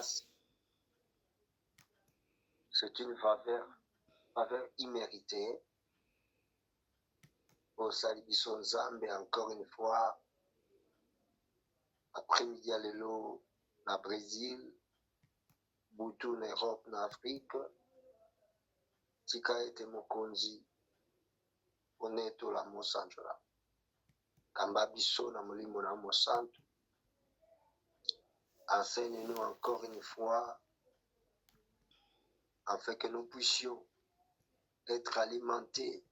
grâce. C'est une faveur imméritée. Au Salibiso Nzambe, encore une fois, après-midi à l'élo, na Brésil, Boutou, na Europe, na Afrique, tika ete mokonzi, oneto la mosanjola. Kamba biso na molimo na mosantu, enseigne-nous encore une fois, afin que nous puissions être alimentés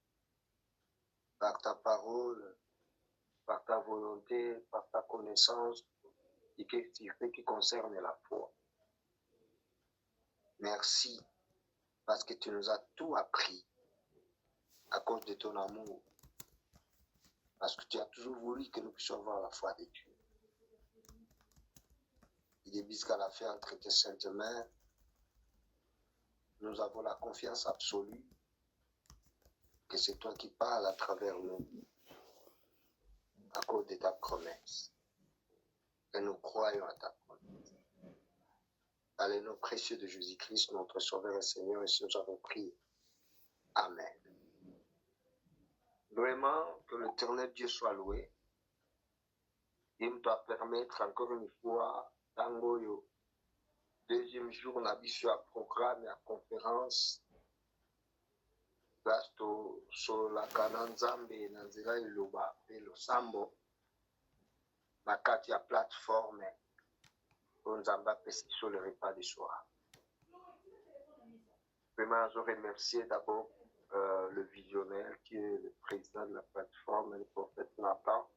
par ta parole, par ta volonté, par ta connaissance, et qui concerne la foi. Merci, parce que tu nous as tout appris à cause de ton amour, parce que tu as toujours voulu que nous puissions avoir la foi de Dieu. Il est bis qu'à la fin entre tes saintes mains, nous avons la confiance absolue que c'est toi qui parles à travers nous, à cause de ta promesse. Et nous croyons à ta promesse. Dans le nom précieux de Jésus-Christ, notre Sauveur et Seigneur, et si nous avons prié. Amen. Vraiment, que l'Éternel Dieu soit loué. Il doit permettre encore une fois, Tangoyo, deuxième jour, na biso ya programme, ya conférence, Gasto solaka na Nzambe na nzela iloba pe losambo, na kati ya plateforme, pour Nzambe apesi biso le repas du soir. Vraiment, je remercie d'abord le visionnaire qui est le président de la plateforme, le prophète Nathan,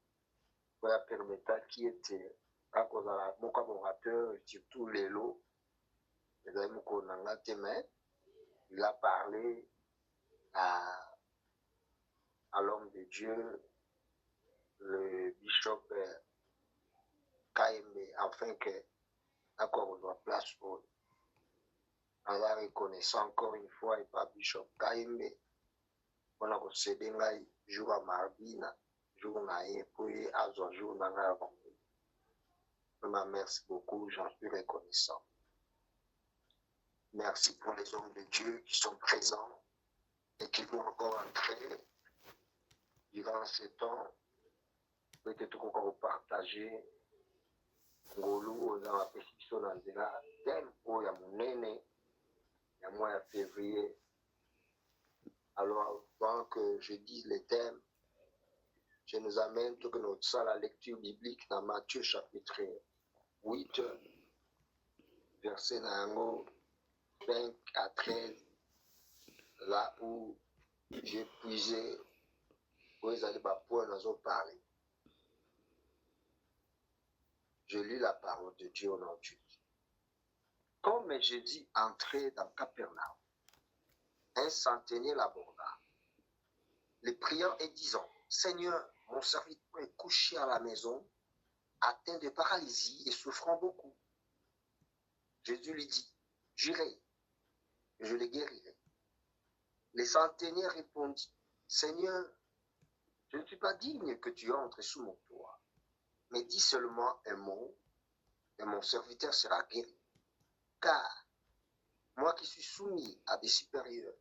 pour la permettre qui était à cause de la mon collaborateur, surtout Lélo, il a parlé à l'homme de Dieu, le bishop Kaimbe, afin que encore on place pour en la reconnaissant encore une fois et pas bishop Kaimbe, on a concédé un jour à Marbina, jour naïe, puis à un jour dans la Vraiment, merci beaucoup, j'en suis reconnaissant. Merci pour les hommes de Dieu qui sont présents et qui vont encore entrer durant ce temps. Peut-être encore partager ngolu dans la pétition dans la thème pour ya munene ya mois de février. Alors, avant que je dise les thèmes, je nous amène toute notre salle à lecture biblique dans Matthieu chapitre 8, verset 5 à 13, là où j'ai puisé où ils allaient pour nous parler. Je lis la parole de Dieu au nom de Dieu. Comme Jésus entrait dans Capernaum, un centenier l'aborda, le priant et disant, Seigneur, mon serviteur est couché à la maison, atteint de paralysie et souffrant beaucoup. Jésus lui dit, j'irai, je le guérirai. Le centenier répondit, Seigneur, je ne suis pas digne que tu entres sous mon toit, mais dis seulement un mot, et mon serviteur sera guéri. Car moi qui suis soumis à des supérieurs,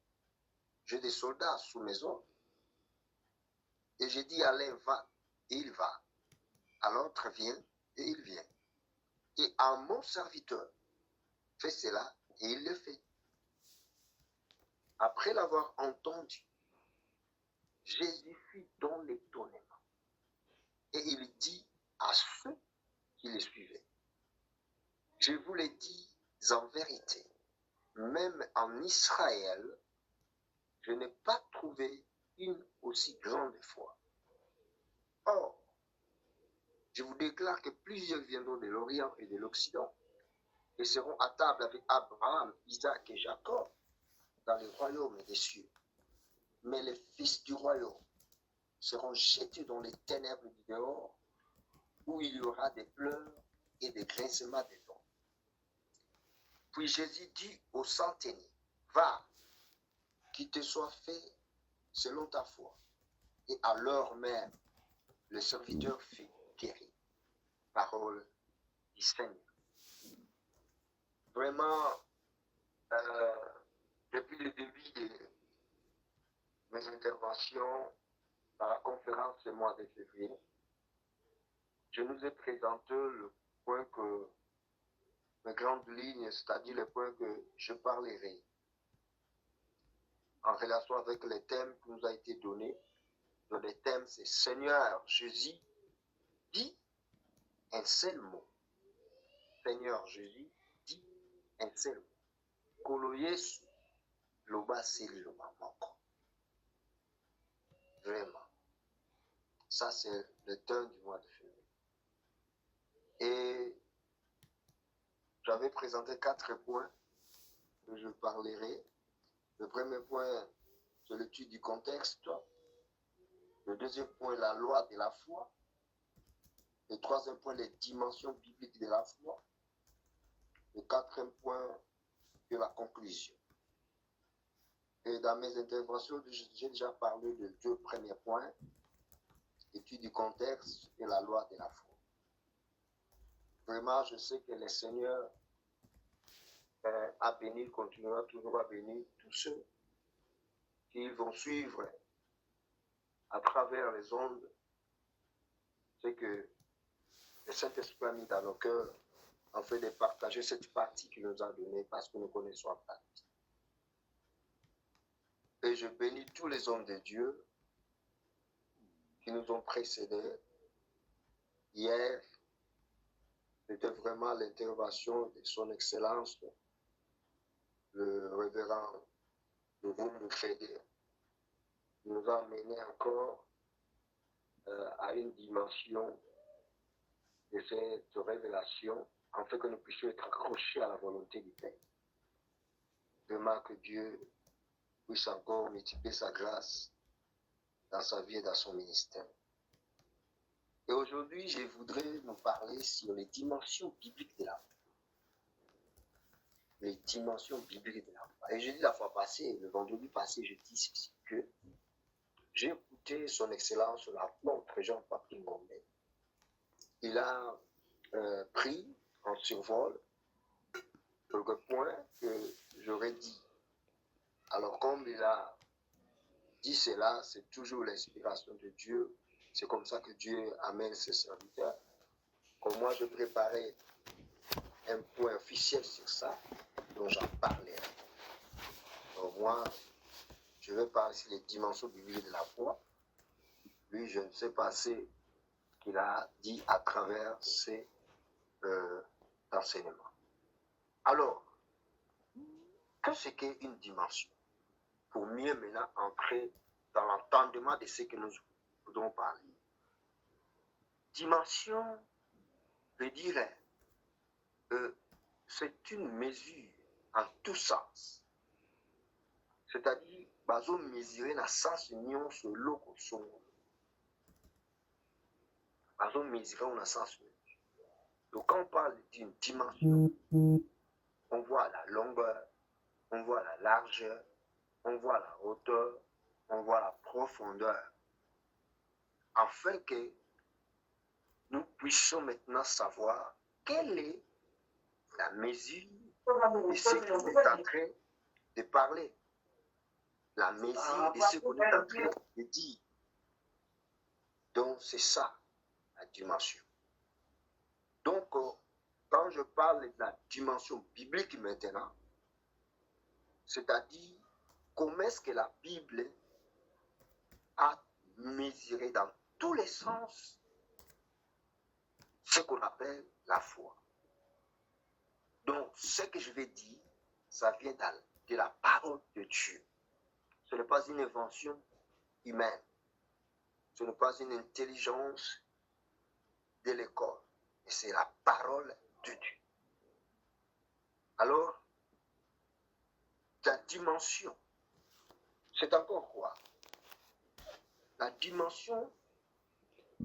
j'ai des soldats sous mes ordres. Et j'ai dit à l'un va, et il va. À l'autre viens, et il vient. Et à mon serviteur, fais cela, et il le fait. Après l'avoir entendu, Jésus fut dans l'étonnement. Et il dit à ceux qui le suivaient, je vous le dis en vérité, même en Israël, je n'ai pas trouvé une aussi grande foi. Or, je vous déclare que plusieurs viendront de l'Orient et de l'Occident et seront à table avec Abraham, Isaac et Jacob dans le royaume des cieux. Mais les fils du royaume seront jetés dans les ténèbres du dehors, où il y aura des pleurs et des grincements des dents. Puis Jésus dit au centenier, va, qu'il te soit fait selon ta foi. Et à l'heure même, le serviteur fut guéri. Parole du Seigneur. vraiment, depuis le début de mes interventions dans la conférence ce mois de février, je nous ai présenté le point que, mes grandes lignes, c'est-à-dire les points que je parlerai en relation avec les thèmes qui nous a été donnés. Donc les thèmes, c'est Seigneur Jésus, dit un seul mot. Seigneur Jésus, dit un seul mot. Kolo Yesu, loba sili loba moko. Vraiment. Ça, c'est le thème du mois de février. Et j'avais présenté 4 points que je parlerai. Le premier point, c'est l'étude du contexte. Le deuxième point, la loi de la foi. Le troisième point, les dimensions bibliques de la foi. Le quatrième point, de la conclusion. Et dans mes interventions, j'ai déjà parlé de 2 premiers points, l'étude du contexte et la loi de la foi. Vraiment, je sais que le Seigneur a béni, continuera toujours à bénir tous ceux qui vont suivre à travers les ondes ce que le Saint-Esprit a mis dans nos cœurs en fait de partager cette partie qu'il nous a donnée parce que nous connaissons la partie. Et je bénis tous les hommes de Dieu qui nous ont précédés. Hier, c'était vraiment l'intervention de son Excellence, le révérend Luvumbu Fede, qui nous a amené encore à une dimension de cette révélation, en fait que nous puissions être accrochés à la volonté du Père. Vraiment que Dieu puisse encore multiplier sa grâce dans sa vie et dans son ministère. Et aujourd'hui, je voudrais nous parler sur les dimensions bibliques de la foi. Les dimensions bibliques de la foi. Et je dis la fois passée, le vendredi passé, je dis ceci, que j'ai écouté son Excellence l'apôtre Jean-Patrick Ngombe. Il a pris en survol quelques points que j'aurais dit. Alors comme il a dit cela, c'est toujours l'inspiration de Dieu. C'est comme ça que Dieu amène ses serviteurs. Comme moi, je préparais un point officiel sur ça, dont j'en parlerai. Donc moi, je vais parler sur les dimensions bibliques de la foi. Lui, je ne sais pas ce qu'il a dit à travers ses enseignements. Alors, qu'est-ce qu'une dimension? Pour mieux maintenant entrer dans l'entendement de ce que nous voudrons parler. Dimension veut dire c'est une mesure en tout sens. C'est-à-dire, bazo mesurer na sens union sur l'eau son. Bazo mesurer na sens union. Donc quand on parle d'une dimension, on voit la longueur, on voit la largeur, on voit la hauteur, on voit la profondeur. Afin que nous puissions maintenant savoir quelle est la mesure de ce qu'on est en train de parler. La mesure de ce qu'on est en train de dire. Donc c'est ça, la dimension. Donc, quand je parle de la dimension biblique maintenant, c'est-à-dire comment est-ce que la Bible a mesuré dans tous les sens ce qu'on appelle la foi. Donc, ce que je vais dire, ça vient de la parole de Dieu. Ce n'est pas une invention humaine. Ce n'est pas une intelligence de l'école. Mais c'est la parole de Dieu. Alors, la dimension, c'est encore quoi? La dimension,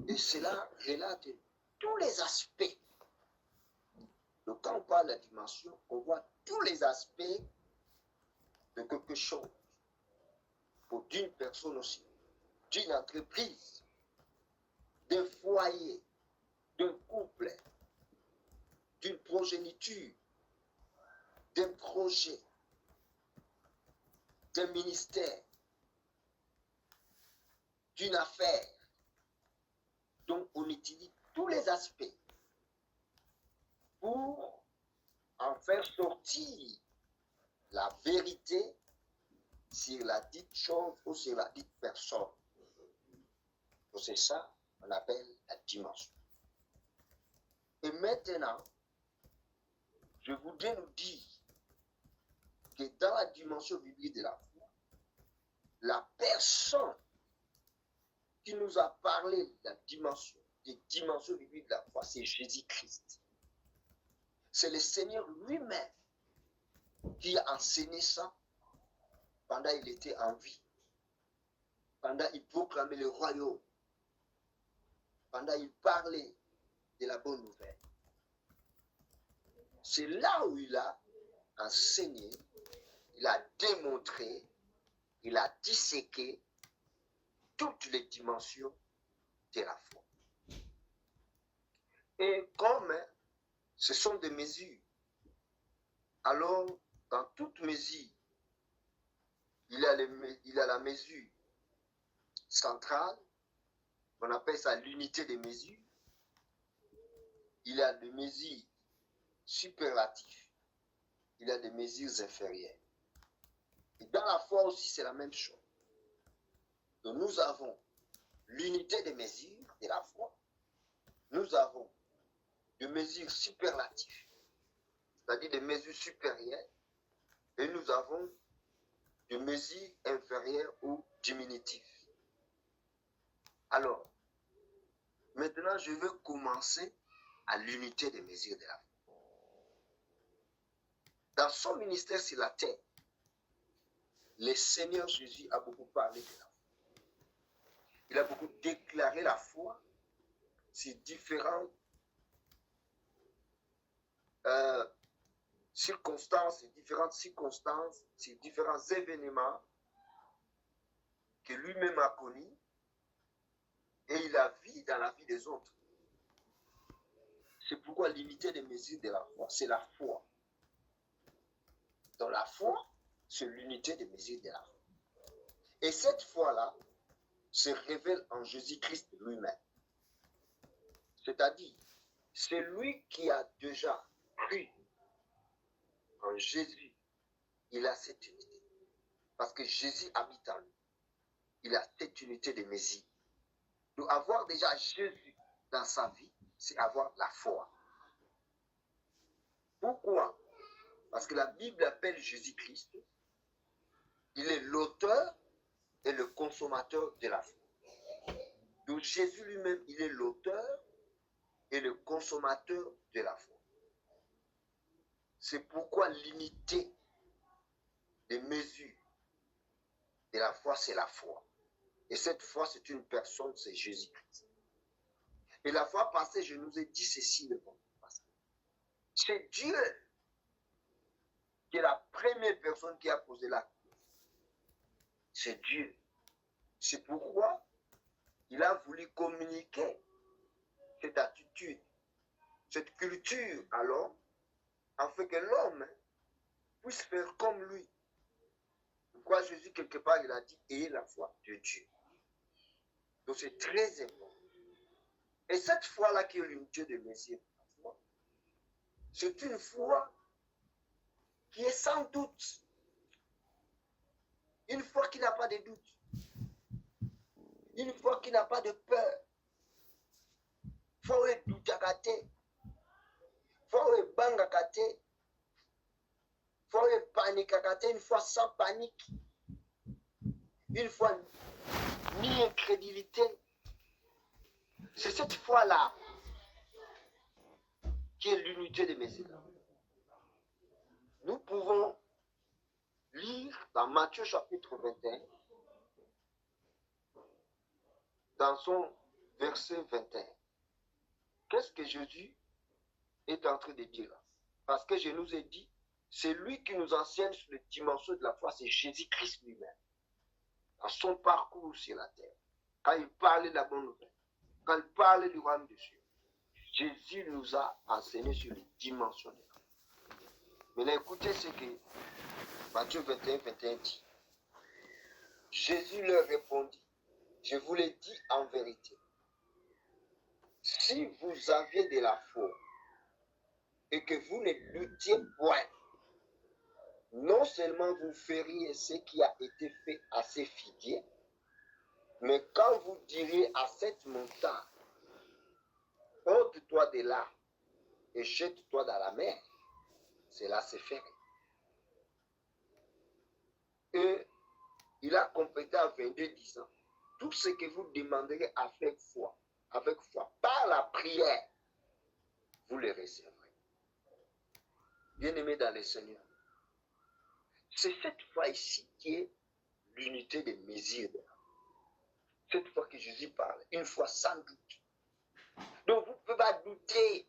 et cela relate tous les aspects. Donc, quand on parle de la dimension, on voit tous les aspects de quelque chose. Pour d'une personne aussi, d'une entreprise, d'un foyer, d'un couple, d'une progéniture, d'un projet, d'un ministère, d'une affaire. Donc, on utilise tous les aspects pour en faire sortir la vérité sur la dite chose ou sur la dite personne. Donc, c'est ça qu'on appelle la dimension. Et maintenant, je voudrais nous dire que dans la dimension biblique de la foi, la personne qui nous a parlé de la dimension, des dimensions bibliques de la foi, c'est Jésus-Christ. C'est le Seigneur lui-même qui a enseigné ça pendant qu'il était en vie, pendant qu'il proclamait le royaume, pendant qu'il parlait de la bonne nouvelle. C'est là où il a enseigné, il a démontré, il a disséqué toutes les dimensions de la foi. Et comme ce sont des mesures, alors dans toute mesure, il a la mesure centrale, on appelle ça l'unité des mesures. Il a des mesures superlatives, il a des mesures inférieures. Et dans la foi aussi, c'est la même chose. Donc nous avons l'unité des mesures de la foi, nous avons des mesures superlatives, c'est-à-dire des mesures supérieures, et nous avons des mesures inférieures ou diminutives. Alors, maintenant, je veux commencer à l'unité des mesures de la foi. Dans son ministère sur la terre, le Seigneur Jésus a beaucoup parlé de la foi. Il a beaucoup déclaré la foi sur différentes circonstances, sur différents événements que lui-même a connus et il a vu dans la vie des autres. C'est pourquoi l'unité des mesures de la foi, c'est la foi. Dans la foi, c'est l'unité des mesures de la foi. Et cette foi-là se révèle en Jésus-Christ lui-même. C'est-à-dire, c'est lui qui a déjà cru en Jésus, il a cette unité. Parce que Jésus habite en lui. Il a cette unité de mesures. Donc avoir déjà Jésus dans sa vie, c'est avoir la foi. Pourquoi? Parce que la Bible appelle Jésus-Christ, il est l'auteur et le consommateur de la foi. Donc Jésus lui-même, il est l'auteur et le consommateur de la foi. C'est pourquoi l'unité des mesures de la foi, c'est la foi. Et cette foi, c'est une personne, c'est Jésus-Christ. Et la fois passée, je nous ai dit ceci, le bon. C'est Dieu qui est la première personne qui a posé l'acte. C'est Dieu. C'est pourquoi il a voulu communiquer cette attitude, cette culture à l'homme, afin que l'homme puisse faire comme lui. Pourquoi Jésus, quelque part, il a dit, ayez la foi de Dieu. Donc c'est très important. Et cette foi-là qui est l'unité de mesure, c'est une foi qui est sans doute. Une foi qui n'a pas de doute. Une foi qui n'a pas de peur. Faut doute à côté. Faut bang à côté. Faut panique à côté. Une foi sans panique. Une foi ni incrédulité. C'est cette foi-là qui est l'unité de mesures. Nous pouvons lire dans Matthieu chapitre 21, dans son verset 21. Qu'est-ce que Jésus est en train de dire là? Parce que je nous ai dit, c'est lui qui nous enseigne sur les dimensions de la foi, c'est Jésus-Christ lui-même. Dans son parcours sur la terre, quand il parlait de la bonne nouvelle, quand il parlait du royaume de Dieu, Jésus nous a enseigné sur les dimensions de la foi. Maintenant, écoutez ce que Matthieu 21, 21 dit. Jésus leur répondit, je vous l'ai dit en vérité, si vous aviez de la foi et que vous ne doutiez point, non seulement vous feriez ce qui a été fait à ces figuiers, mais quand vous diriez à cette montagne, ôte-toi de là et jette-toi dans la mer, cela se ferait. Et il a complété à 22 disant, tout ce que vous demanderez avec foi, par la prière, vous le recevrez. Bien-aimés dans le Seigneur, c'est cette foi ici qui est l'unité des mesures. Cette fois que Jésus parle, une foi sans doute. Donc vous ne pouvez pas douter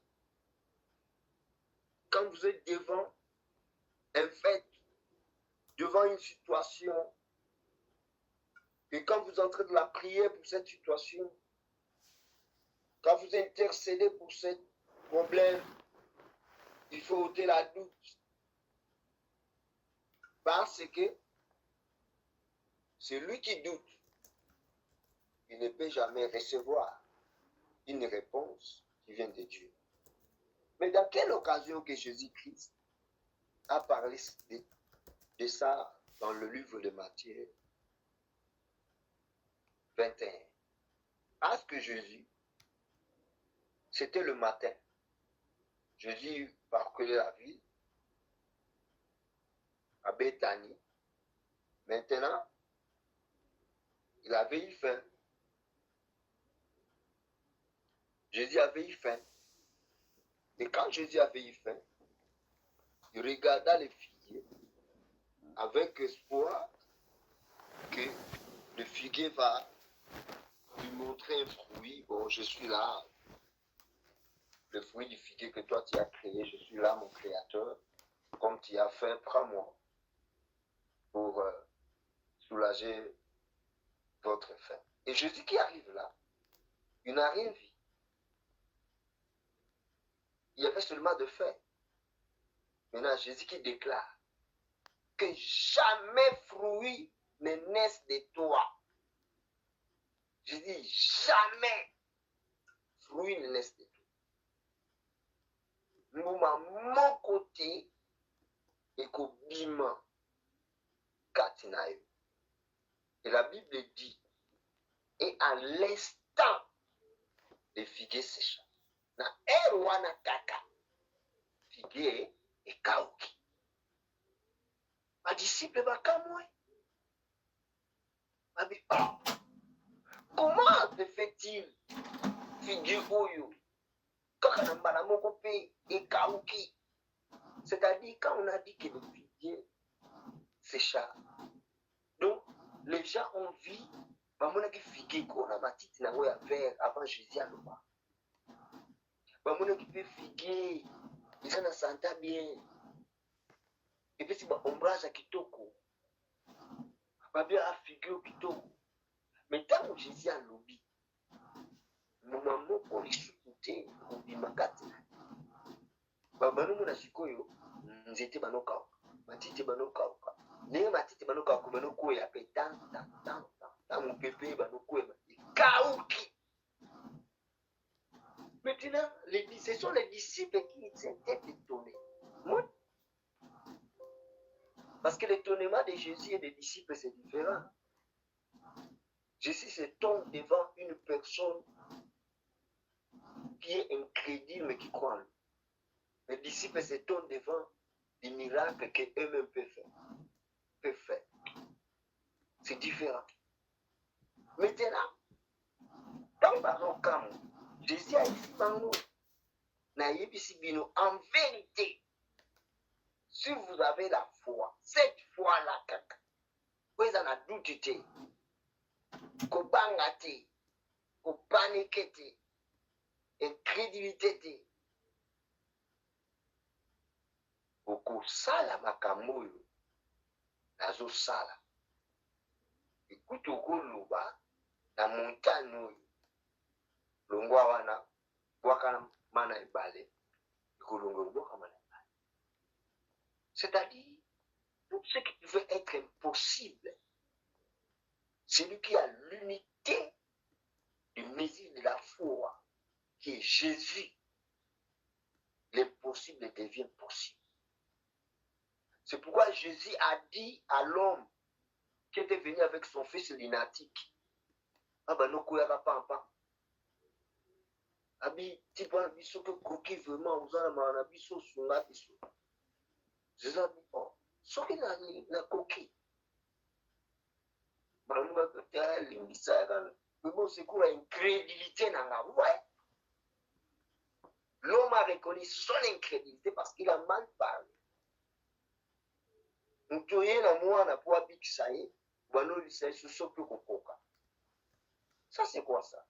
quand vous êtes devant un fait, devant une situation, et quand vous entrez dans la prière pour cette situation, quand vous intercédez pour ce problème, il faut ôter la doute. Parce que celui qui doute, il ne peut jamais recevoir une réponse qui vient de Dieu. Mais dans quelle occasion que Jésus-Christ a parlé de ça dans le livre de Matthieu 21? Parce que Jésus, c'était le matin. Jésus parcourait la ville à Béthanie. Maintenant, il avait eu faim. Jésus avait eu faim. Et quand Jésus avait eu faim, il regarda les figuiers avec espoir que le figuier va lui montrer un fruit. Bon, je suis là. Le fruit du figuier que toi tu as créé, je suis là, mon créateur. Comme tu as fait, prends-moi pour soulager votre faim. Et Jésus qui arrive là, il n'a rien vu. Il y avait seulement de faim. Maintenant, Jésus qui déclare que jamais fruit ne naisse de toi. Je dis jamais fruit ne naisse de toi. Nous, à mon côté, et qu'au bima, katinayo. Et la Bible dit, et à l'instant, les figuiers séchent. Na erwana kaka, figuier et kauki. Ma disciple va comme m'a dit, oh, comment te fait-il figuier oyo? Kaka na mbala moko pe et kauki. C'est-à-dire quand on a dit que le figuier séchent. Donc, les gens ont vu, bamona ki figuier qu'on a matiti na ngoya vert avant Jésus à l'oba. Bamona ki pe figuier, ils en sentent bien. Et puis si ba ombrage à kitoko, ba bien à figuier kitoko. Mais tant que Jésus a l'obi, nous maman pour les chouter, on dit makati. Babanu mona sikoyo, nzete banoka, matiti banoka. N'est matiti banoka ko banoko ya pe tant. Mon pépé banoko ya kauki. Maintenant, ce sont les disciples qui étaient étonnés. Oui. Parce que l'étonnement de Jésus et des disciples, c'est différent. Jésus se tombe devant une personne qui est incrédule mais qui croit en lui. Les disciples se tombent devant des miracles qu'eux-mêmes peuvent faire. C'est différent. Maintenant, dans Jésus a ici en vérité, si vous avez la foi, cette foi-là, vous en avez douté, kobangate, paniquete, incrédulité, okosala makambo oyo nazosala. Ekuti okoloba na montagne oyo longwa wana bwaka mana ebale ekolonga bwaka mana ebale. C'est-à-dire, tout ce qui pouvait être impossible, celui qui a l'unité du mesure de la foi, qui est Jésus, l'impossible devient possible. C'est pourquoi Jésus a dit à l'homme qui était venu avec son fils lunatique, ah ben non, il n'y a pas. Abi, tu vois, il faut que coquille vraiment, vous en avez un abisso sur la bisso. Je dis, oh, ce qui n'a coquille. C'est quoi l'incrédulité dans la voix? L'homme a reconnu son incrédulité parce qu'il a mal parlé. Nous ça, c'est quoi ça?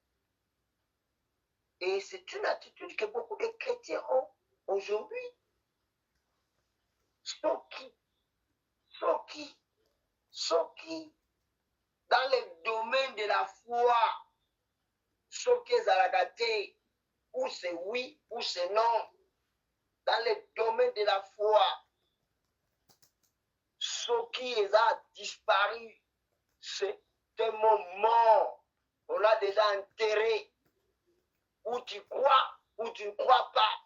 Et c'est une attitude que beaucoup de chrétiens ont aujourd'hui. Soki, dans le domaine de la foi, soki Zaragate, où c'est oui, ou c'est non. Dans le domaine de la foi, soki a disparu, c'est un moment, on l'a déjà enterré. Ou tu crois, ou tu ne crois pas.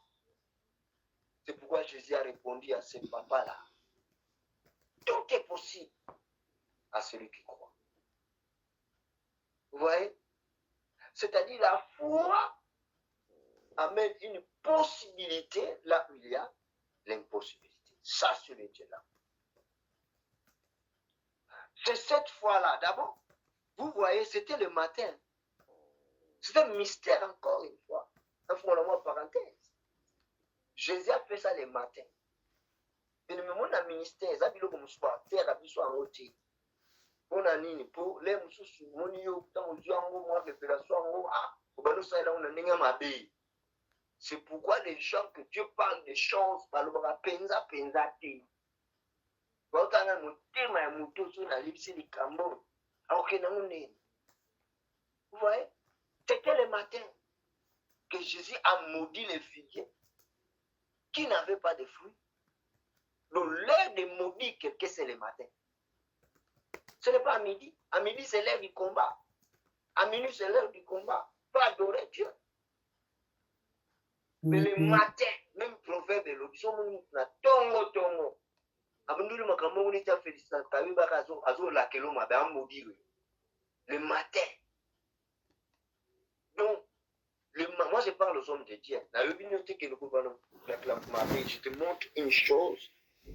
C'est pourquoi Jésus a répondu à ce papa-là. Tout est possible à celui qui croit. Vous voyez? C'est-à-dire la foi amène une possibilité là où il y a l'impossibilité. Ça, c'est le Dieu-là. C'est cette foi-là. D'abord, vous voyez, c'était le matin. C'est un mystère encore une fois. Un fondement parenthèse. Jésus a fait ça le matin. Et le moment d'un ministère, ça bilo comme soit terre à biso en haute. On a nini pour les mususu monio tant aux yango moi révélation en ah obano ça là on a ninga mabe. C'est pourquoi les gens que Dieu parle des choses par le penza te. Quand on a mon thème à muto sur la lipsi du Cameroun. Alors que non vous voyez, c'était le matin que Jésus a maudit les figuiers qui n'avaient pas de fruits. Donc l'heure de maudire quelqu'un, c'est le matin. Ce n'est pas à midi. À midi, c'est l'heure du combat. À minuit, c'est l'heure du combat. Pour adorer Dieu. Mais le matin, même proverbe de l'audition, on a tongo. Abandouli makambo, on est à féliciter. Le matin. Donc, moi je parle aux hommes de Dieu. Je te montre une chose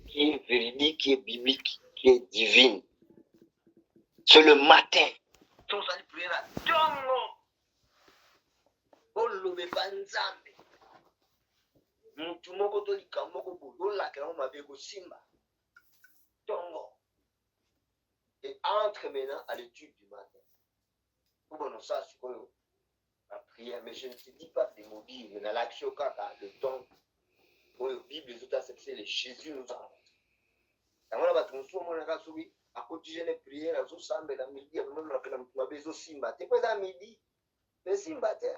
qui est véridique, qui est biblique, qui est divine. C'est le matin. Tous allez prier là. Tongo. Olobe banzambe. Mutu moko to likamoko bodola ke on mabeko simba. Tongo. Et entre maintenant à l'étude du matin. Pour ça, c'est quoi la prière. Mais je ne te dis pas de maudire. Mais dans l'action, le temps, pour la Bible, les autres acceptent, les Jésus nous a. Dans la bâtiment, on a soubi. À côté de la prière, à Zosambe, la midi, à la maison Simba. Tu peux à midi, mais Simba, tu es.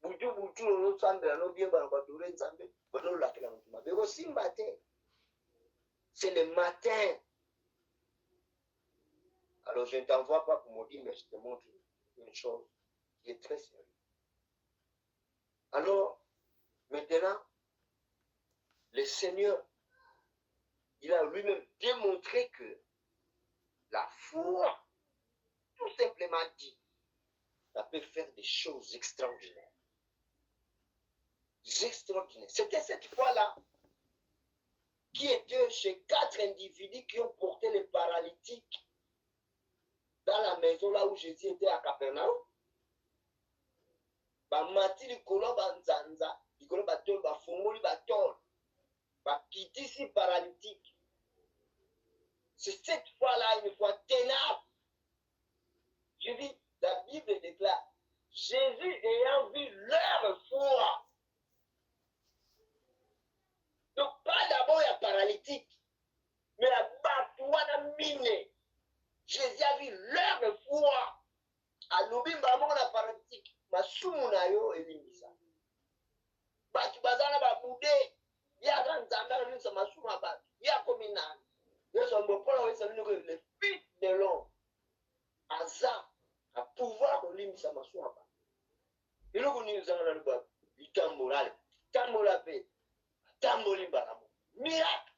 Boutou, l'autre Sambe, la no bien, la Badoure, Sambe, Badoure, la maison Simba, tu es. C'est le matin. Alors, je ne t'envoie pas pour me dire, mais je te montre une chose qui est très sérieuse. Alors, maintenant, le Seigneur, il a lui-même démontré que la foi, tout simplement dit, ça peut faire des choses extraordinaires. Extraordinaires. C'était cette fois-là qui était chez 4 individus qui ont porté les paralytiques dans la maison là où Jésus était à Capernaum. Bamati likolo banzanza, likolo batol, bafongoli batol, bakitisi paralytique. C'est cette fois-là une fois ténable. Je dis, la Bible déclare, Jésus ayant vu leur foi. Donc pas d'abord il y a paralytique, mais la batouana mine. Jésus a vu leur foi. À l'obimba la paralytique. Masumu na yo elimisa. Batu bazana babude. Il y a un zambé, nous sommes à Soumaba. Il y a comme une âne. Nous sommes pour le fils de l'homme. Asa, à pouvoir de l'île, ça m'a Soumaba. Et nous, nous avons le bas. Il tambourale. Tambourapé. Tambourimbaramo. Miracle.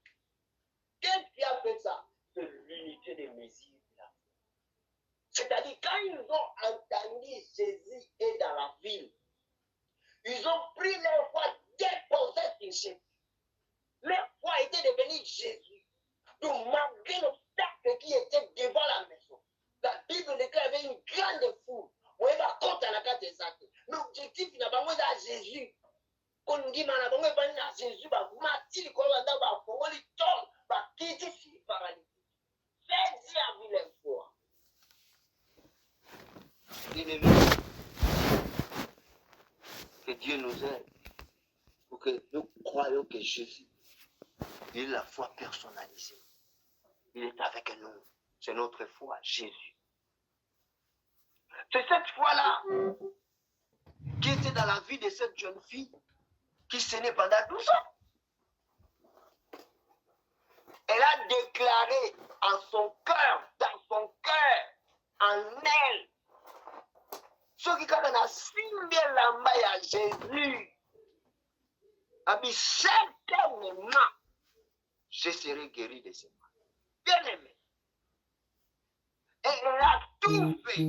Qu'est-ce qui a fait ça? C'est l'unité des mesures. C'est-à-dire, quand ils ont entendu Jésus est dans la ville, ils ont pris leur foi déposée sur Jésus. Leur foi était devenue Jésus. Donc, malgré l'obstacle qui était devant la maison, la Bible déclare qu'il y avait une grande foule. On va compter à la carte exacte. L'objectif n'a pas à Jésus. Quand on dit à Jésus, Mathilde, quand on va voir les tombes, qui dit si paralytique. Jésus a vu leur foi. Bien-aimé, que Dieu nous aide pour que nous croyons que Jésus, il est la foi personnalisée. Il est avec nous. C'est notre foi, Jésus. C'est cette foi-là qui était dans la vie de cette jeune fille qui saignait pendant 12 ans. Elle a déclaré en son cœur, dans son cœur, en elle, ceux qui ont la signe lamba à Jésus, abi certainement, je serai guéri de ces maladies. Bien aimé. Et elle a tout fait.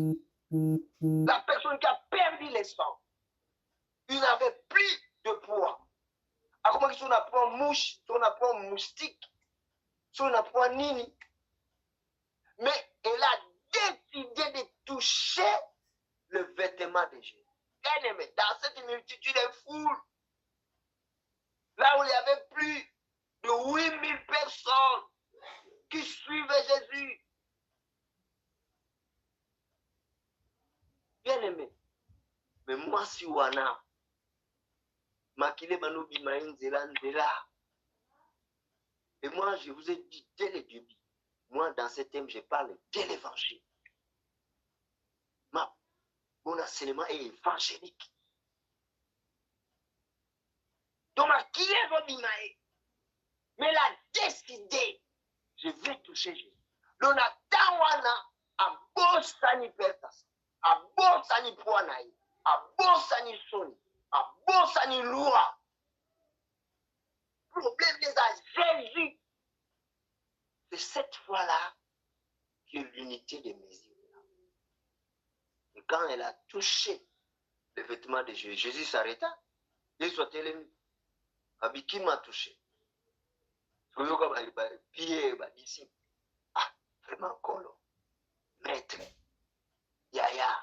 La personne qui a perdu les sangs, il n'avait plus de poids. À comment si on apprend mouche, si on apprend moustique, si on apprend nini. Mais elle a décidé de toucher le vêtement de Jésus. Bien aimé, dans cette multitude de foules, là où il y avait plus de 8000 personnes qui suivaient Jésus. Bien aimé, mais moi si wana, makile manobi maïnzela nzela. Et moi je vous ai dit dès le début, moi dans ce thème je parle de l'évangile. Mon enseignement est évangélique. Donc makile manobi maï, mais elle a décidé, je vais toucher Jésus. Donc na wana a bosani pertas. Abosani poanaï, abosani soni, abosani loi. Problème des Jésus. C'est cette fois-là qui est l'unité des mesures. Et quand elle a touché le vêtement de Jésus, Jésus s'arrêta. Il soit télémi. Abi qui m'a touché? Pied, disciple. Ah, vraiment colo. Maître. Yaya.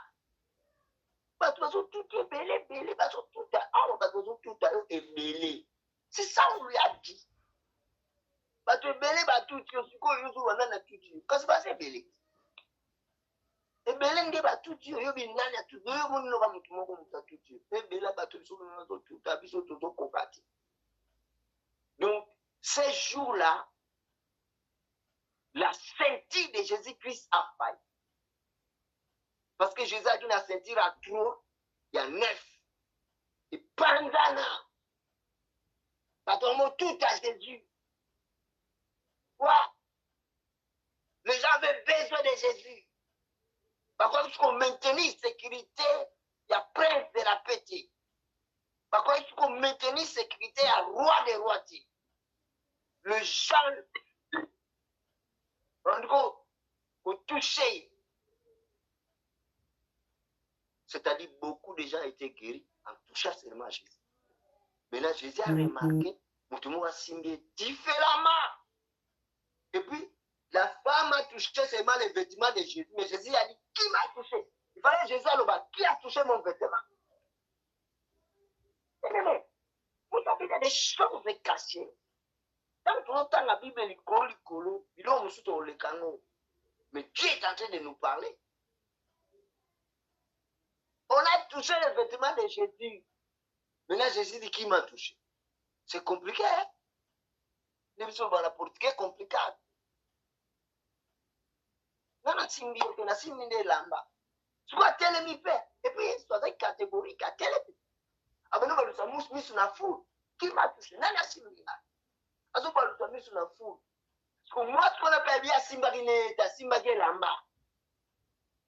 C'est ça on lui a dit. Quand c'est pas c'est belé. Et belé nde ba tout yo yo binani a tout yo mon no ba mutu moko muta tout yo. Et belé ba tout so na tout ta biso tout kokati. Donc ces jours-là, la ceinture de Jésus-Christ a failli. Parce que Jésus a dit la ceinture à trop, il y a 9. Et pendant là, tout à Jésus. Quoi? Les gens avaient besoin de Jésus. Par contre, qu'on maintenait sécurité, il y a prince de la paix. Par contre, qu'on maintenait sécurité, il y a roi des rois. Le gens, en gros, au toucher. C'est-à-dire, beaucoup de gens étaient guéris en touchant seulement Jésus. Mais là, Jésus a remarqué, tout le monde a signé différemment. Et puis, la femme a touché seulement les vêtements de Jésus. Mais Jésus a dit, qui m'a touché? Il fallait Jésus à l'oba, qui a touché mon vêtement? Mais, vous avez des choses cachées. Tant que longtemps, la Bible est colo, il a aussi le canon. Mais Dieu est en train de nous parler. On a touché les vêtements de Jésus. Maintenant, Jésus dit, qui m'a touché? C'est compliqué, hein? Les choses dans la politique est compliqué. Nana simbi yote na simbi nde lamba. Soit telemi pe. Et puis, soit une catégorie qui a telemi. Abeno ba lusa misu na fou. Qui m'a touché? Nani asimba? Azo ba lutami sur la foule. Parce que moi, ce qu'on appelle bien simba kineta, simba kelamba.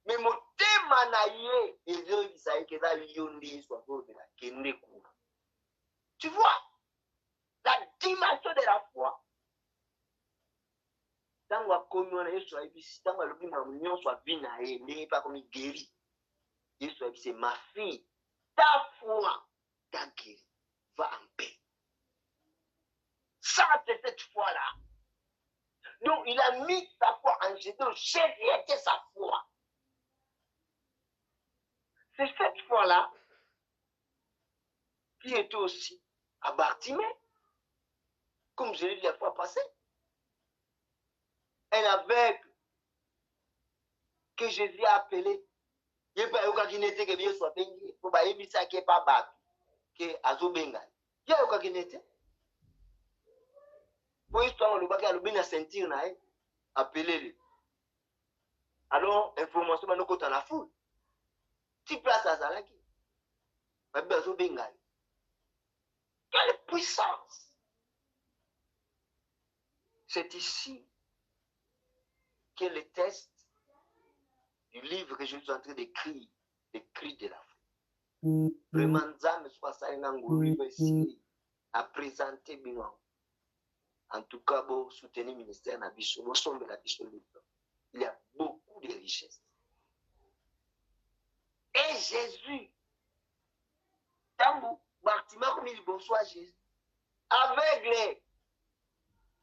Mais mon thème naïe, et Dieu dit ça, que là, yondi soit de la kenekou. Tu vois, la dimension de la foi. Tant que communion est soit ici, tant que le communion soit vinaé, n'est pas comme guéri. Il soit c'est ma fille. Ta foi t'a guéri. Va en paix. Ça, c'est cette foi-là. Donc, il a mis sa foi en Jésus. Donc, Jésus était sa foi. C'est cette foi-là qui était aussi à Bartimée, comme je l'ai dit la fois passée. Un aveugle que Jésus a appelé. Il n'y a pas eu quelqu'un qui était bien soit béni. Il ne faut pas y ça qui n'est pas battu. Qui est à Zobenga. Il y a eu quelqu'un qui était. Pour l'histoire, le bac a le bien à sentir, appelé-le. Alors, information, nous comptons la foule. Tu places à Zalaki. Quelle puissance! C'est ici que le test du livre que je suis en train d'écrire, les cris de la foi. Vraiment, Nzambe soit ça ici à présenter bien. En tout cas, pour soutenir le ministère de la Bichon, il y a beaucoup de richesses. Et Jésus, tant Bartimée comme il bonsoir Jésus, aveugle,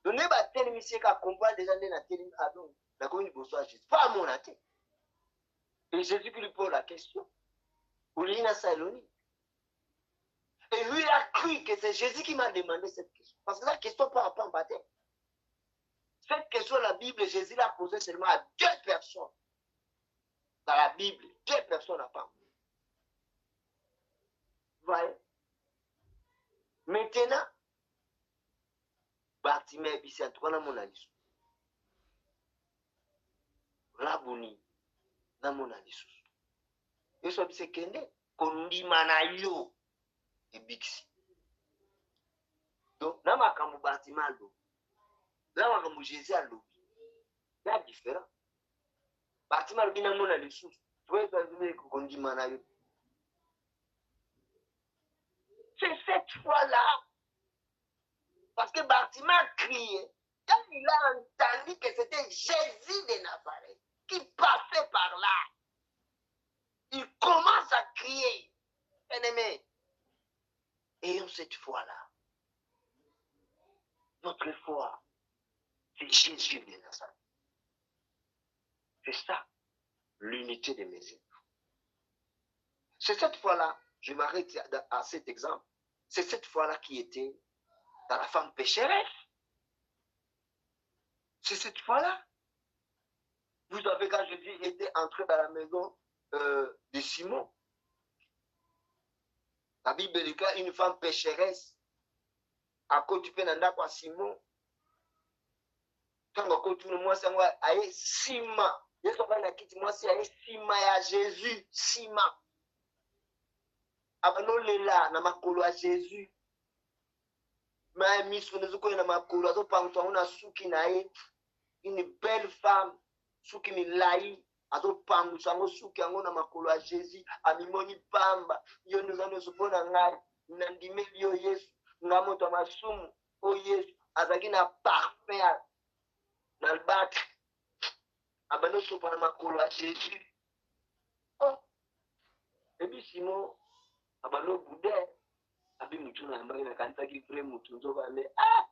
donnez pas tel monsieur qui accompagne des gens dans la télé, la commune bonsoir Jésus, pas à mon athée. Et Jésus qui lui pose la question, Oulina Saloni. Et lui il a cru que c'est Jésus qui m'a demandé cette question. Parce que la question par rapport à cette question, la Bible, Jésus l'a posée seulement à 2 personnes. Dans la Bible, 2 personnes à part. Vous voyez? Maintenant, Bartimée bisi en tout cas, mon avis. Rabuni, na mon avis. Et ça, c'est kende, kondi manayo, et bixi. Donc, na makamu Bartimée alo, na makamu Jésus alo, il y a différent. Bartimée alo, na mon avis. Tu vois, kondi manayo. C'est cette fois-là. Parce que Bartimée a crié. Quand il a entendu que c'était Jésus de Nazareth qui passait par là, il commence à crier. Bien-aimé, ayons cette foi-là. Notre foi, c'est Jésus de Nazareth. C'est ça, l'unité de mes œuvres. C'est cette fois-là, je m'arrête à cet exemple, c'est cette fois-là qui était dans la femme pécheresse. C'est cette fois-là. Vous savez, quand Jésus était entré dans la maison de Simon, la Bible dit une femme pécheresse, à côté de Nanda quoi Simon, quand on continue, moi, c'est moi, aïe, Sima. Il y a qui moi, c'est aïe, Sima ya Jésus, Sima. Abano lela, na makolo à Jésus. Mais mis on nous na makolo, azo pangto on a souki na une belle femme, souki ni lai, azo pangto sango souki ango na makolo à Jésus, amimoni pamba, yo nous allons se pona ngai, nandime yo Yesu, ngamo to masumu, o Yesu, azaki na parfum. Dans le bac, abano so pana makolo à Jésus. Oh, et puis Simon, abano boudé, abi mutu na mbaki na kanisa ki frère mutu nzo bale. Ah,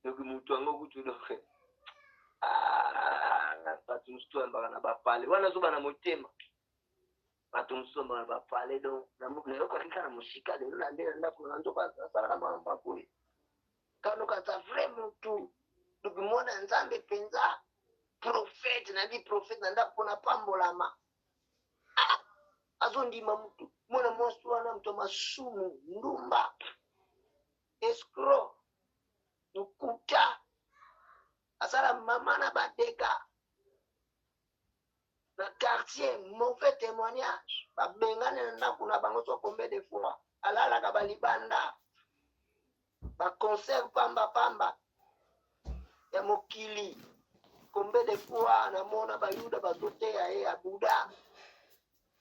donc mutu ango kutu donc. Ah, patumstu ambaka na bapale. Wana zo bana motema. Patumstu ambaka na bapale donc na muku na yoka kika na musika de na ndena ndako na nzoka sala na mamba kule. Kano kata frère mutu. Donc mwana nzambe penza. Prophète, n'a dit prophète, n'a pas pour pambolama. Azondima mutu, mwana mwasu wana mtoma sumu, ndumba, escroc, nukuta, asala mama na bateka, na quartier, mauvais témoignage, ba bengane na kuna bango so combien de fois, alala ka balibanda. concert pamba ya mokili. Combien de fois namona bayuda bazoteya ye ya Buda.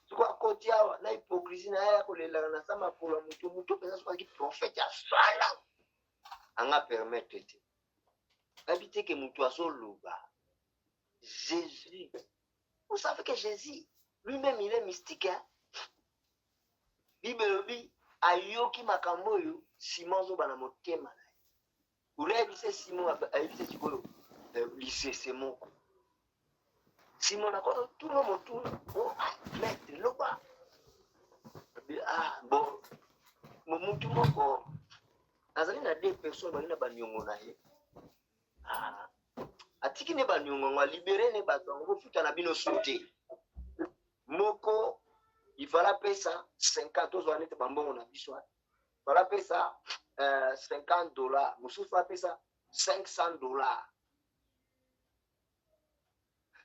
Tukwa koti awa na hypocrisie na ya kolela na sama pour mutu pesa soki prophète ya sala. Anga permettre te. Habiter que mutu azoloba. Jésus. Vous savez que Jésus lui-même il est mystique. Hein? Bible dit ayoki makambo yo Simon zo bana motema na. Urebi se Simon ayibise chikolo. Lycée c'est mon. Simon a quoi tout le monde tourne. Oh, maître loba. Ah bon. Mutu moko. Azali na deux personnes balina banyongo na ye. Ah. Atiki ne banyongo nga libéré ne batongo futa na bino sauté. Moko il fallait payer ça 50 aux années de bambon on a dit soit. Il fallait payer ça $50. Monsieur fallait payer ça $500.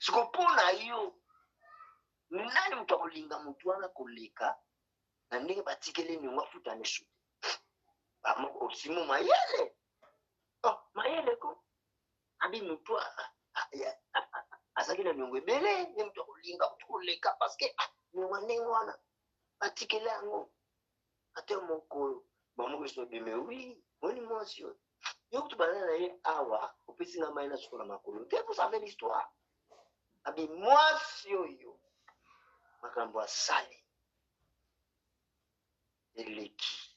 Ce qu'on peut na yo nani mtakolinga mtu ana koleka na ndenge batikele ni wafuta ne sauté. Bamoko simu mayele. Oh, mayele ko. Abi mtu azaki na nyongo ebele ne mtu kolinga koleka parce que mwana batikele yango ate moko bamoko so bime oui moni monsieur yo kutu bana na ye awa opesi na mai na sokola makolo te vous savez l'histoire abi mwasi oyo makambo asali eleki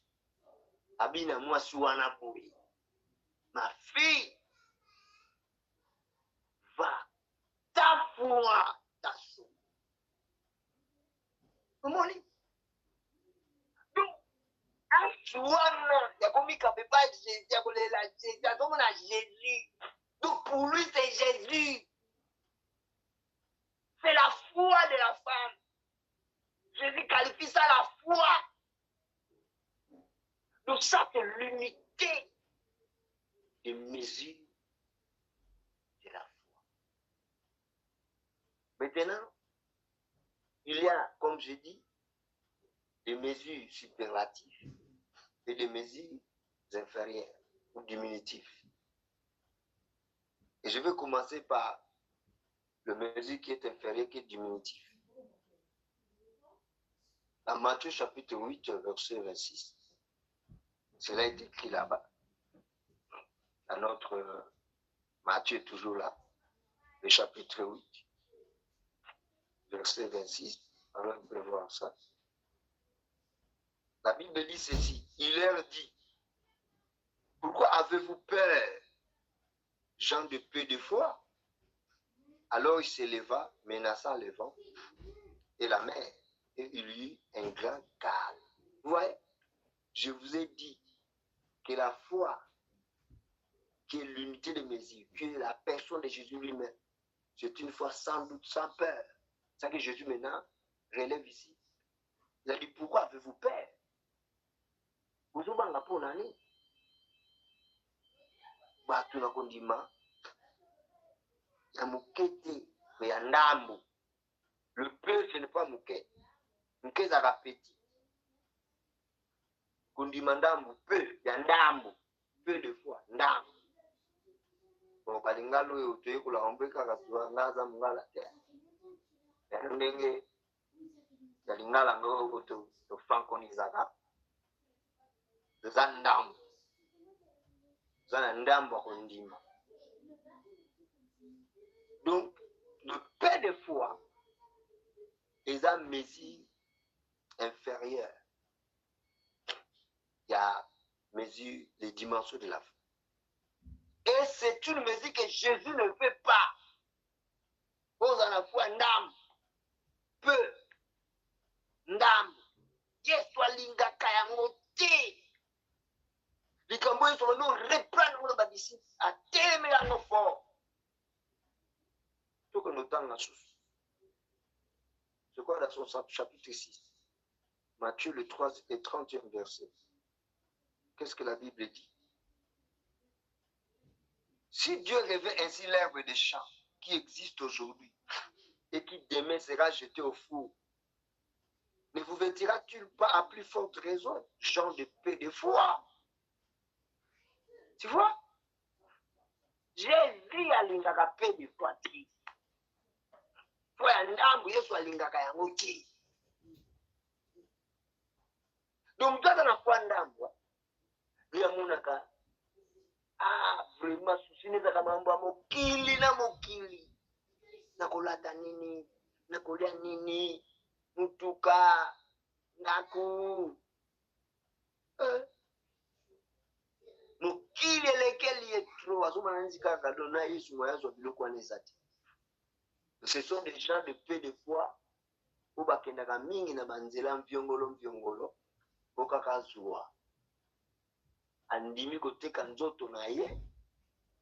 abi na mwasi wana boye ma fille va tafua taso omoni Jésus. Donc pour lui c'est Jésus. C'est la foi de la femme. Jésus qualifie ça la foi. Donc ça c'est l'unité de mesure de la foi. Maintenant, il y a, comme je dis, des mesures superlatives et des mesures inférieures ou diminutives. Et je vais commencer par le mesure qui est inférieur, qui est diminutif. Dans Matthieu chapitre 8, verset 26. Cela est écrit là-bas. Dans notre Matthieu est toujours là. Le chapitre 8, verset 26. Alors on peut voir ça. La Bible dit ceci. Il leur dit, pourquoi avez-vous peur, gens de peu de foi? Alors il s'éleva, menaçant le vent et la mer, et il y eut un grand calme. Vous voyez, je vous ai dit que la foi, qui est l'unité de mesure, qui est la personne de Jésus lui-même, c'est une foi sans doute, sans peur. C'est ça que Jésus maintenant relève ici. Il a dit, pourquoi avez-vous peur? Vous avez la pour l'année. Batu na kondima ya mukete ya ndambo. Le peu ce n'est pas mukete. Mukete za petit. Kondima ndambo peu ya ndambo. Peu de fois ndambo. Bon balingalo yo toye kula ombeka kaswa ngaza mungala te. Ya ndenge ya lingala ngo to franco ni zaka. Za ndambo. Donc, le peu de foi est à mesure inférieure. Il y a mesure les dimensions de la foi. Et c'est une mesure que Jésus ne fait pas. Vous en avez foi ndam. Peu. Ndam. Yeswa linga kayangote. Les Cambodgiens sont venus reprendre nos disciples à témer à nos forts. Tout que nous tendons la chose. C'est quoi dans son chapitre 6? Matthieu le 3 et 30e verset. Qu'est-ce que la Bible dit? Si Dieu revêt ainsi l'herbe des champs qui existe aujourd'hui et qui demain sera jeté au four, ne vous vêtira-t-il pas à plus forte raison, gens de peu de foi? Tu vois? Jésus alingaka pe de fois te. Po ya ndambu Yesu alingaka yango te. Donc toi na kwa ndambu ya munaka vraiment susi nezaka mambo ya mokili na mokili. Nakolata nini? Nakolia nini? Mutuka ndaku mokili elekeli etro azomana nzika kadona Yesu moyazo biloko wana eza te. Ce sont des gens de peu de foi oyo bakendaka mingi na banzela mviongolo po kaka zuwa andimi koteka nzoto na ye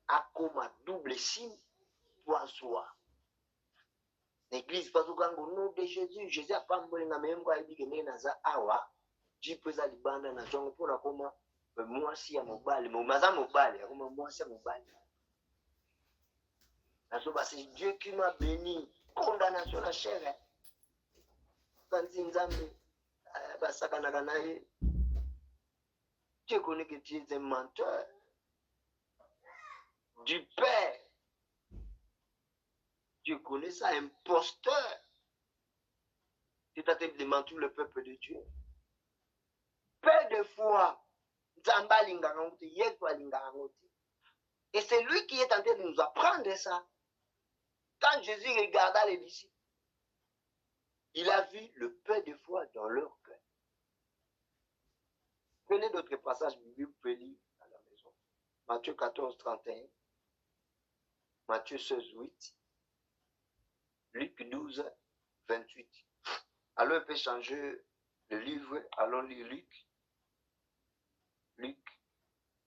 akoma double signe po azwa l'église bazokanga au nom de Jésus apambolenga membo ayebi ke ndenge naza awa jipo eza libanda na zongo mpona koma mwasi ya mobali maza mobali akoma mwasi ya mobali nazoba c'est Dieu qui m'a béni condamnation na chair kanzi nzambe basakanaka na ye. Dieu connaît que tu es un menteur du Père. Dieu connaît ça, imposteur. Tu es en train de mentir le peuple de Dieu. Peu de fois, et c'est lui qui est en train de nous apprendre ça. Quand Jésus regarda les disciples, il a vu le peu de foi dans leur cœur. Prenez d'autres passages bibliques, vous pouvez lire à la maison. Matthieu 14, 31, Matthieu 16, 8, Luc 12, 28. Alors on peut changer le livre, allons lire Luc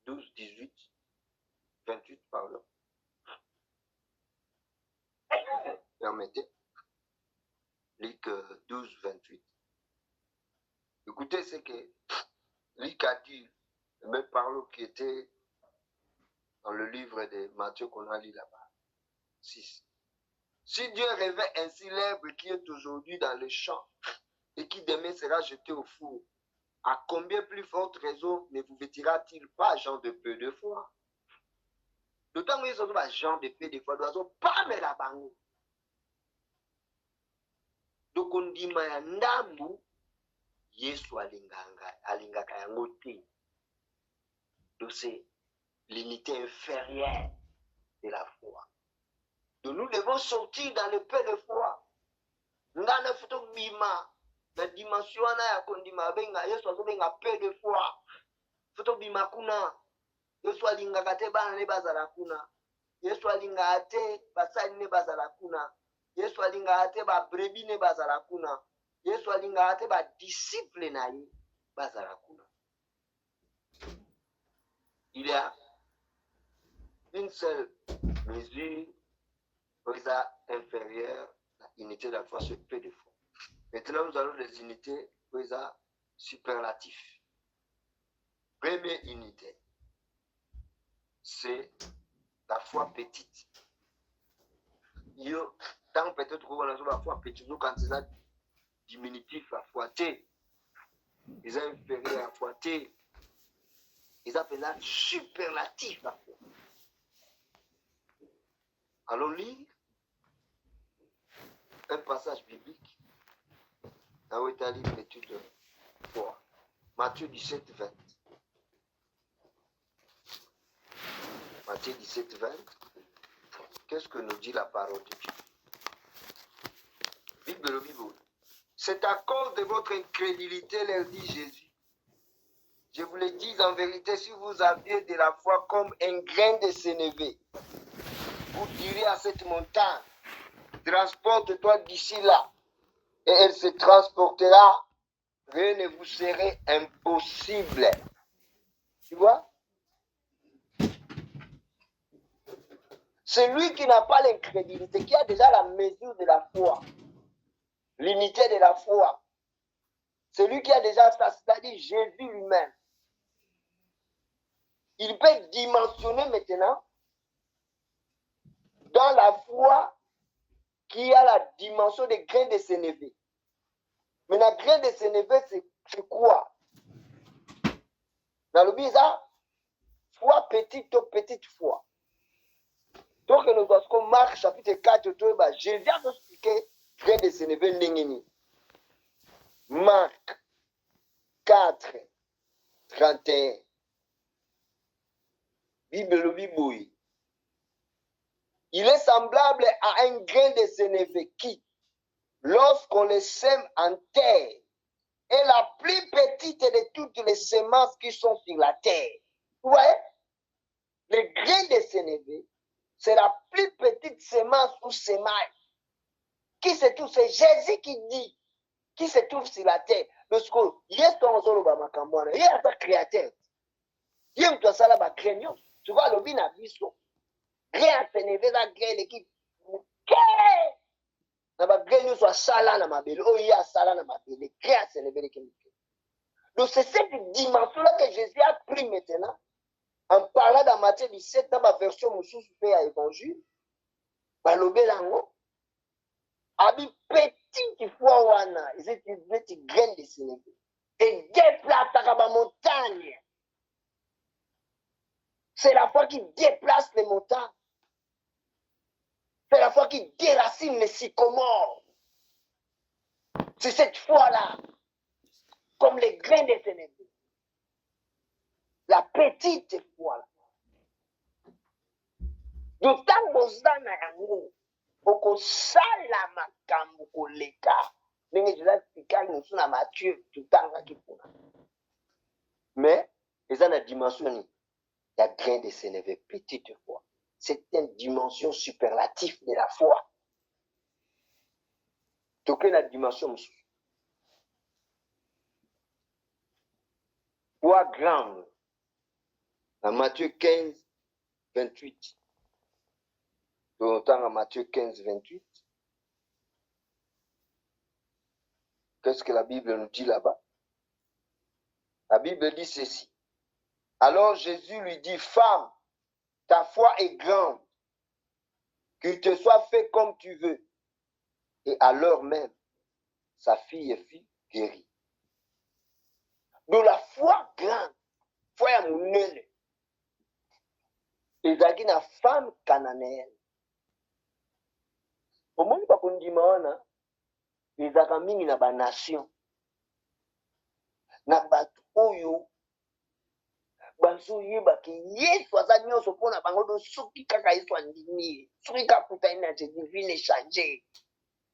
12, 18, 28, pardon. Permettez. Luc 12, 28. Écoutez ce que Luc a dit, même parole qui était dans le livre de Matthieu qu'on a lu là-bas. 6. Si Dieu révèle ainsi l'herbe qui est aujourd'hui dans le champ et qui demain sera jeté au four, à combien plus forte raison ne vous vêtira-t-il pas, gens de peu de foi? D'autant que sont pas gens de peu de foi, doivent pas me la bango. Donc on dit ma ndambu Yesu alingaka yango te. Donc c'est l'unité inférieure de la foi. Donc nous devons sortir dans le peu de foi. Ngana futo bima la dimension na ya kondima benga Yesu azobenga peu de foi. Futo bima kuna Yesu alingaka te bana ne bazala kuna. Yesu alingaka te basali ne bazala kuna. Yesu alingaka te ba brebi ne bazala kuna. Yesu alingaka te ba disciple na ye bazala kuna. Il y a une seule mesure inférieure à l'unité de la foi, c'est peu de foi. Maintenant, nous allons les unités superlatives. Première unité, c'est la foi petite. Tant peut-être qu'on a la foi petite, nous quand c'est diminutif à foi T, ils ont inférieur à foi T, ils appellent ça superlatif à foi. Allons lire un passage biblique dans l'Italie l'étude de foi. Matthieu 17, 20. Matthieu 17, 20. Qu'est-ce que nous dit la parole de Dieu? Bible. C'est à cause de votre incrédulité, leur dit Jésus. Je vous le dis en vérité, si vous aviez de la foi comme un grain de sénévé, vous direz à cette montagne, transporte-toi d'ici là, et elle se transportera, rien ne vous serait impossible. Tu vois? Celui qui n'a pas l'incrédulité, qui a déjà la mesure de la foi, l'unité de la foi, celui qui a déjà ça, c'est-à-dire Jésus lui-même, il peut dimensionner maintenant dans la foi qui a la dimension des grains de sénévé. Mais la grain de sénévé, c'est quoi? Dans le bizarre, foi petite foi. Donc nous avons Marc chapitre 4, Jésus a expliqué grain de sénévé n'engeni. Marc 4, 31. Bible Biboui. Il est semblable à un grain de sénévé qui, lorsqu'on le sème en terre, est la plus petite de toutes les semences qui sont sur la terre. Vous voyez? Le grain de sénévé, c'est la plus petite semence ou semaille qui se trouve, c'est Jésus qui dit, qui se trouve sur la terre. Parce que, il y a un créateur. Il y a un créateur. Tu vois, le bin a vu ça. Grain sénévé, la grain qui. Na ba grain soit sala na mabele. Oh, il y a sala na mabele. Grain sénévé qui. Donc, c'est cette dimension-là que Jésus a pris maintenant. En parlant dans Matthieu 17, dans ma version Moussous fait à l'évangile, balobé lango, abi petite fois wana, ils étaient graines de sénévé. Et déplace la montagne. C'est la foi qui déplace les montagnes. C'est la foi qui déracine les sycomores. C'est cette foi-là, comme les grains de sénévé. La petite foi-là. D'autant bozana yango, okosala makambo koleka. Ndenge Jésus expliqué nous na Matthieu tutanga kipuna. Mais ils ont la dimension la grain de sénévé, petite foi. C'est une dimension superlative de la foi. Donc la dimension foi grande. Dans Matthieu 15, 28. Dans Matthieu 15, 28. Qu'est-ce que la Bible nous dit là-bas? La Bible dit ceci. Alors Jésus lui dit, femme, ta foi est grande, qu'il te soit fait comme tu veux. Et à l'heure même, sa fille fut guérie. Donc la foi grande, foi ya munene, ezalaki na femme cananéenne. Omoni bakondima wana, ezalaka mingi na banation, na bato oyo bazoyebaki Yesu aza nyonso mpona bango do soki kaka Yesu andimi ye, soki kaka kutani na te divine échanger.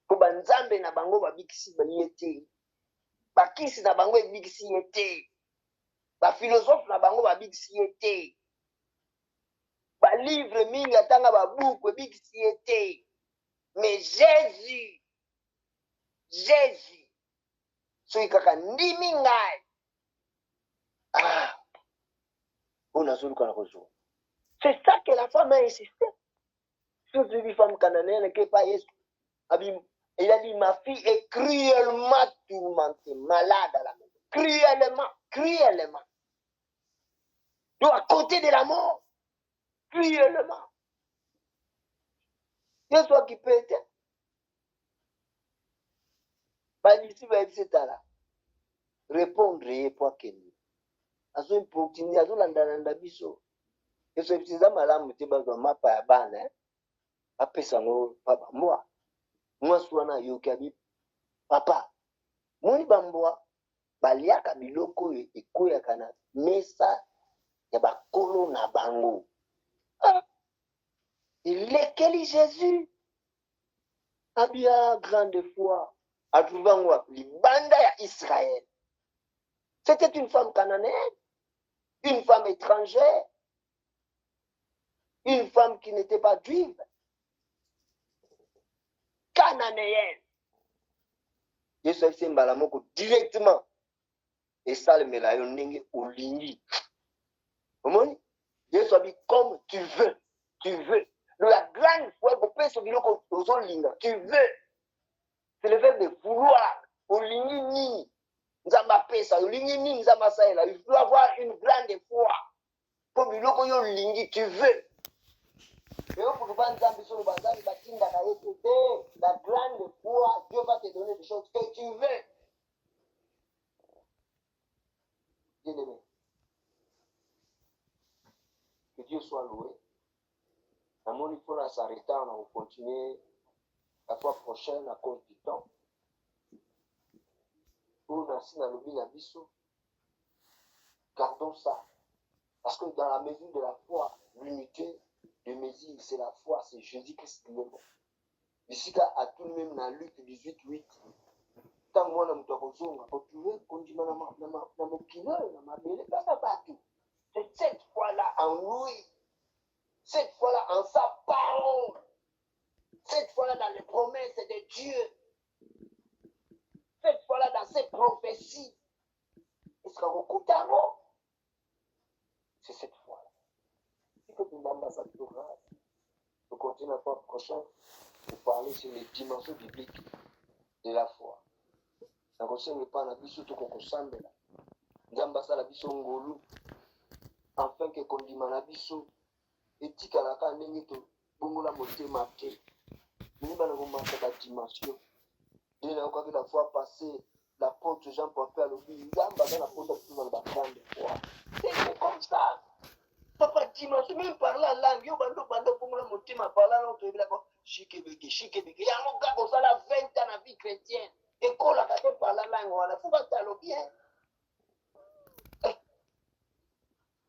Po banzambe na bango babikisi ye te, bakisi na bango ebikisi ye te, baphilosophe na bango babikisi ye te, balivre mingi atanga babuku ebikisi ye te. Mais Jésus, soki kaka ndimi ngai, c'est ça que la femme a insisté. Surtout une femme cananéenne qui n'est pas Jésus. Il a dit, ma fille est cruellement tourmentée, malade à la maison. Cruellement. Donc à côté de la mort. Cruellement. Qu'est-ce soit qui peut être? Ici, c'est là. Répondre pour que nous. Azo opportunité, azo landa biso. Et ce petit malamu te bazwa mapa ya bana, apesa ngo papa moi swana yokabi papa moni bambwa baliaka biloko ekoyaka na mesa ya bakolo na bango. Il lekeli Jésus a bien grande foi a trouvé ngo libanda ya Israël. C'était une femme cananéenne, une femme étrangère, une femme qui n'était pas juive, cananéenne. Yesu a fait un directement. Et ça, le mélayo n'enge olingi. Vous Yesu a dit comme tu veux. De la grande foi, tu veux. C'est le fait de vouloir. Olingi ni. Nzamba pesa, olingi ni nzamba saela. Il faut avoir une grande foi. Pour biloko yo lingi, tu veux. La grande foi, Dieu va te donner des choses que tu veux. Bien-aimé. Dieu soit loué. À mon il faut s'arrêter, on va continuer la fois prochaine à cause du temps. Pour Nassi dans le Bisso, gardons ça. Parce que dans la mesure de la foi, l'unité de mesure, c'est la foi, c'est Jésus-Christ qui est bon. Ici, à tout le même dans Luc 18:8, tant que moi, je suis c'est cette fois-là en lui, cette fois-là en sa parole, cette fois-là dans les promesses de Dieu, cette fois-là dans ses prophéties. Est-ce qu'on écoute avant? C'est cette fois-là. Si que tu m'as ça de grâce, je continue la fois prochaine de parler sur les dimensions bibliques de la foi. Na kosenga pa na biso to kokosambela. Nzamba sala biso ngolu. Afin que kondima na biso etikalaka ndenge to bongola motema te. Niba na komata ba dimension. Dès la fois passée, l'apôtre Jean-Paul a dit Nzamba dans la porte de la grande foi. C'est comme ça. Papa dimension même par la langue, yo bando bongola motema parla non to bila ko shikebeke. Ya mon gars comme ça la 20 ans dans la vie chrétienne. Et quand la gâté par la langue, il faut pas t'allonger bien.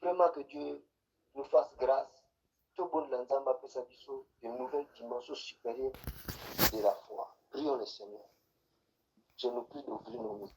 Vraiment que Dieu nous fasse grâce. Tout bon l'ensemble peut s'habiller une nouvelle dimension supérieure de la foi. Prions le Seigneur. Je ne plus d'ouvrir nos micros.